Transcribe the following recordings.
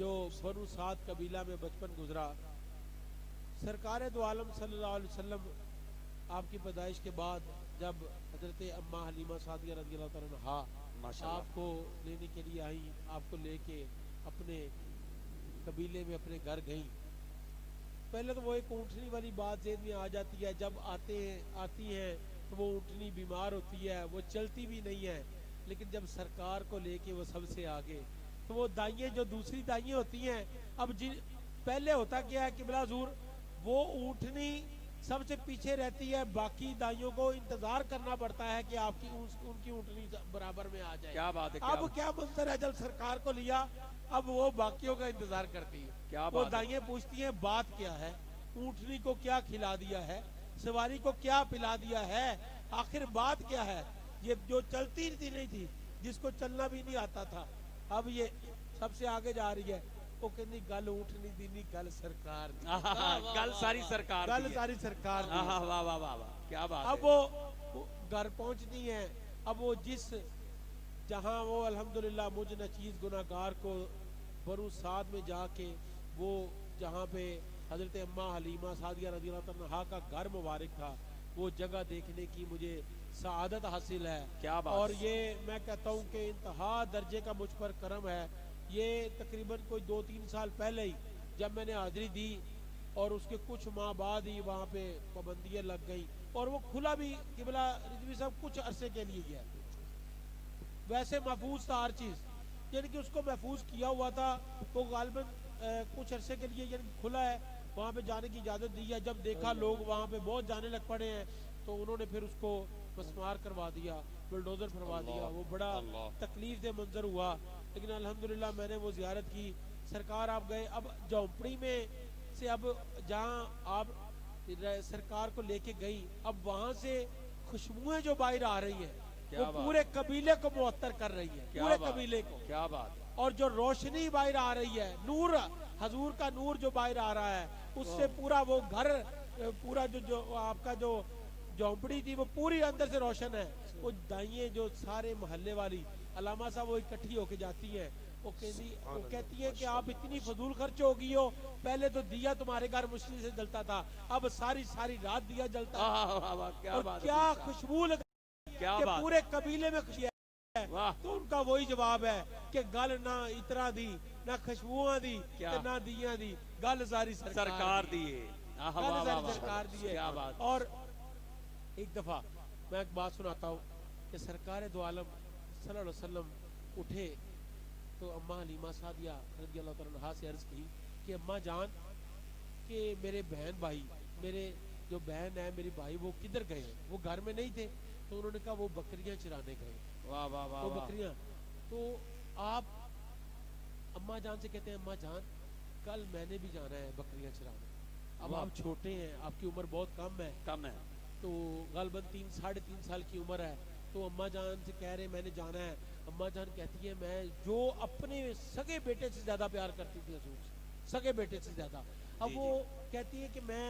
जो बनु साद कबीला में बचपन गुजरा, सरकार दो आलम सल्लल्लाहु अलैहि वसल्लम आपकी पैदाइश के बाद जब हजरत अम्मा हलीमा सादिया रज़ियल्लाहु तआला अन्हा आपको लेने के लिए आई, आपको लेके अपने कबीले में अपने घर गई, पहले तो वो एक ऊँटनी वाली बात ज़हन में आ जाती है। जब आती हैं तो वो ऊँटनी बीमार होती है, वो चलती भी नहीं है। लेकिन जब सरकार को लेके वो सबसे आगे, तो वो दाइयाँ जो दूसरी दाइयाँ होती हैं, अब जिन पहले होता क्या है कि बिला हुजूर वो ऊँटनी सबसे पीछे रहती है, बाकी दाइयों को इंतजार करना पड़ता है कि आपकी उनकी ऊँटनी बराबर में आ जाए। क्या बात है, अब क्या मंजर है, जब सरकार को लिया अब वो बाकियों का इंतजार करती है। क्या वो बात दाइयाँ पूछती हैं बात क्या है, ऊँटनी को क्या खिला दिया है, सवारी को क्या पिला दिया है, आखिर बात क्या है। ये जो चलती थी नहीं थी, जिसको चलना भी नहीं आता था, अब ये सबसे आगे जा रही है। वो कहती गल ऊँटनी दी नहीं, गल सरकार दी। गल सारी सरकार गल सारी सरकार दी। वाह वाह वाह वाह, क्या बात अब वो घर पहुंचती हैं। अब वो जहां वो अल्हम्दुलिल्लाह मुझ नचीज गुनाहगार को बनु साद में जाके वो जहां पे हजरत अम्मा हलीमा सादिया रज़ियल्लाहु अन्हा का घर मुबारक था, वो जगह देखने की मुझे सआदत हासिल है। क्या बात। और ये मैं कहता हूँ कि इंतहा दर्जे का मुझ पर करम है। ये तकरीबन कोई 2-3 साल पहले ही जब मैंने हाजिरी दी और उसके कुछ माह बाद ही वहाँ पे पाबंदियाँ लग गई और वो खुला भी किबला रिजवी साहब कुछ अरसे के लिए गया। वैसे महफूज था हर चीज़, यानी कि उसको महफूज किया हुआ था। वो गालिबन कुछ अरसे के लिए यानी खुला है, वहाँ पे जाने की इजाज़त दी है। जब देखा लोग वहाँ पे बहुत जाने लग पड़े हैं तो उन्होंने फिर उसको मस्मार करवा दिया, बुलडोजर फरवा दिया। वो बड़ा तकलीफ दे मंजर हुआ, लेकिन अल्हम्दुलिल्लाह मैंने वो जियारत की। सरकार आप गए, अब झोंपड़ी में से अब जहाँ आप सरकार को लेके गई, अब वहाँ से खुशबुएं जो बाहर आ रही है वो पूरे कबीले को मुअत्तर कर रही है, पूरे कबीले को। क्या बात। और जो रोशनी बाहर आ रही है, नूर हजूर का नूर जो बाहर आ रहा है, उससे पूरा वो घर पूरा जो आपका जो झोंपड़ी थी वो पूरी अंदर से रोशन है। वो दाइयाँ जो सारे मोहल्ले वाली अलामा साहब वो इकट्ठी होके जाती हैं, वो कहती है कि आप इतनी फजूल खर्च हो गई हो, पहले तो दिया तुम्हारे घर मुश्किल से जलता था, अब सारी सारी रात दिया जलता है। और क्या खुशबू लग पूरे कबीले में खुशी है। तो उनका वही जवाब है कि गल ना इतरा दी, ना खुशबुआ दी, ना दिया दी, गल सारी सरकार दी है, सरकार दी है। और एक दफा मैं एक बात सुनाता हूँ कि सरकार दो आलम सल्लल्लाहु अलैहि वसल्लम उठे तो अम्मा हलीमा सादिया रज़ियल्लाहु तआला अन्हा से अर्ज की कि अम्मा जान कि मेरे बहन भाई, मेरे जो बहन है मेरी भाई, वो किधर गए, वो घर में नहीं थे। तो उन्होंने कहा वो बकरियां चराने गए। वाह वाह वाह, वो बकरियां। तो आप अम्मा जान से कहते हैं अम्मा जान कल मैंने भी जाना है बकरियां चराने। अब आप छोटे हैं, आपकी उम्र बहुत कम है, तो गलबन 3-3.5 साल की उम्र है। तो अम्मा जान से कह रहे मैंने जाना है। अम्मा जान कहती है मैं जो अपने सगे बेटे से ज्यादा प्यार करती थी हजूर से, सगे बेटे से ज्यादा। अब वो कहती है कि मैं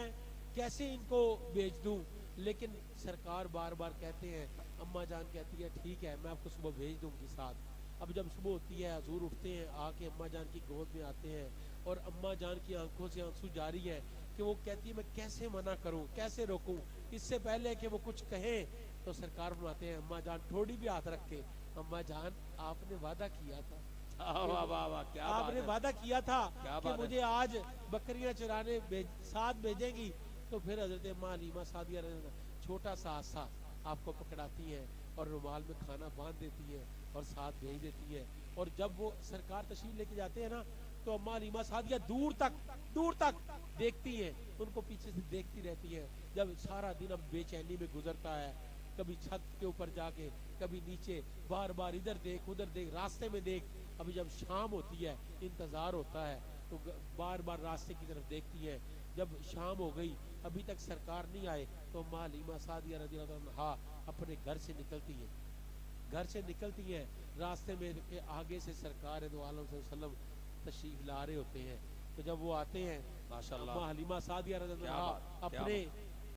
कैसे इनको भेज दूं, लेकिन सरकार बार बार कहते हैं, अम्मा जान कहती है ठीक है मैं आपको सुबह भेज दूंगी साथ। अब जब सुबह होती है हजूर उठते हैं, आके अम्मा जान की गोद में आते हैं और अम्मा जान की आंखों से आंसू जारी है कि वो कहती है मैं कैसे मना करूं, कैसे रोकूं। इससे पहले कि वो कुछ कहें तो सरकार फरमाते हैं अम्मा जान थोड़ी भी हाथ रख के, अम्मा जान आपने वादा किया था, आपने वादा किया था कि मुझे आज बकरियां चराने साथ भेजेंगी। तो फिर हजरत अम्मा हलीमा सादिया छोटा सा आसा आपको पकड़ाती हैं और रुमाल में खाना बांध देती है और साथ भेज देती है। और जब वो सरकार तशरीफ लेके जाते हैं ना, तो अम्मा हलीमा सादिया दूर तक देखती हैं, उनको पीछे से देखती रहती हैं। जब सारा दिन अब बेचैनी में गुजरता है, कभी छत के ऊपर जाके, कभी नीचे, बार बार इधर देख उधर देख, रास्ते में देख। अभी जब शाम होती है, इंतजार होता है, तो बार बार रास्ते की तरफ देखती है। जब शाम हो गई अभी तक सरकार नहीं आए, तो अम्मा हलीमा सादिया रज़ियल्लाहु अन्हा अपने घर से निकलती हैं। रास्ते में के आगे से सरकार दो आलम सल्लल्लाहु अलैहि वसल्लम तशरीफ ला रहे होते हैं। तो जब वो आते हैं माशाअल्लाह, अम्मा हलीमा सादिया रज़ियल्लाहु अन्हा अपने